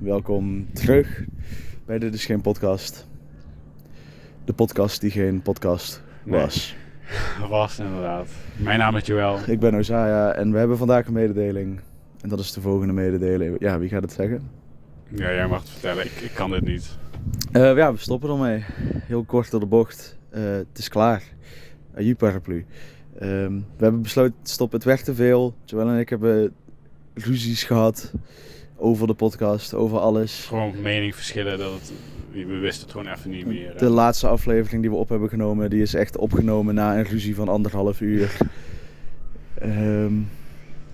welkom terug bij Dit is geen podcast. De podcast die geen podcast was. Nee, was inderdaad. Mijn naam is Joël. Ik ben Ozaya en we hebben vandaag een mededeling. En dat is de volgende mededeling. Ja, wie gaat het zeggen? Ja, jij mag het vertellen. Ik kan dit niet. We stoppen ermee. Heel kort door de bocht. Het is klaar. Paraplu. We hebben besloten te stoppen. Het werd te veel. Joël en ik hebben ruzies gehad over de podcast, over alles. Gewoon meningsverschillen. We wisten het gewoon even niet meer. De laatste aflevering die we op hebben genomen, die is echt opgenomen na een ruzie van 1,5 uur.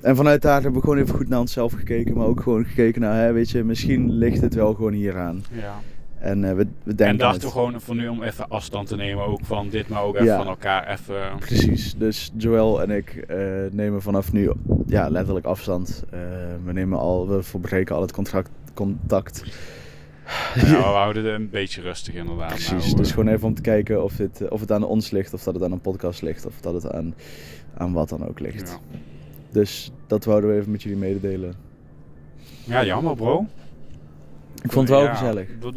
En vanuit daar hebben we gewoon even goed naar onszelf gekeken, maar ook gewoon gekeken naar, misschien ligt het wel gewoon hieraan. Ja. En we denken en dachten we gewoon voor nu om even afstand te nemen, ook van dit, maar ook even van elkaar even... Precies, dus Joël en ik nemen vanaf nu letterlijk afstand. We verbreken al het contact. Ja, we houden het een beetje rustig inderdaad. Precies, dus gewoon even om te kijken of het aan ons ligt, of dat het aan een podcast ligt, of dat het aan wat dan ook ligt. Ja. Dus dat wouden we even met jullie mededelen. Ja, jammer bro. Ik vond het wel gezellig. Het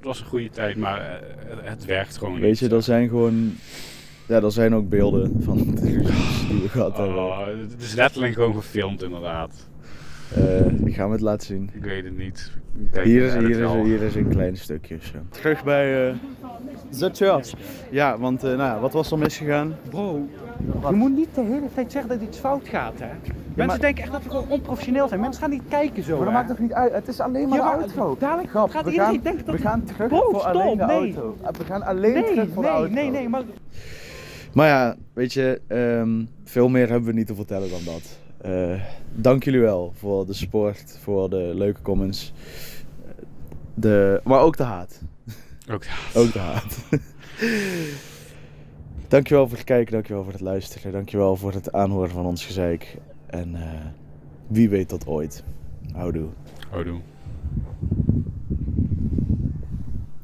was een goede tijd, maar het werkt gewoon niet. Weet je, er zijn ook beelden van de ruzies die we gehad hebben. Het is letterlijk gewoon gefilmd inderdaad. Ik ga hem het laten zien. Ik weet het niet. Hier is een klein stukje. Zo. Terug bij The Church. Ja, want wat was er misgegaan? Bro, je moet niet de hele tijd zeggen dat iets fout gaat, hè? Mensen denken echt dat we gewoon onprofessioneel zijn. Mensen gaan niet kijken zo, Maar dat maakt toch niet uit? Het is alleen maar de auto. Dadelijk Grap, gaat iedereen denken dat... we gaan terug Bro, voor stop, alleen de nee. auto. We gaan alleen terug voor de auto. Nee, maar... Maar ja, weet je, veel meer hebben we niet te vertellen dan dat. Dank jullie wel voor de support, voor de leuke comments. Maar ook de haat. Ook de haat. Dankjewel voor het kijken, dankjewel voor het luisteren, dankjewel voor het aanhoren van ons gezeik. En wie weet tot ooit. Houdoe.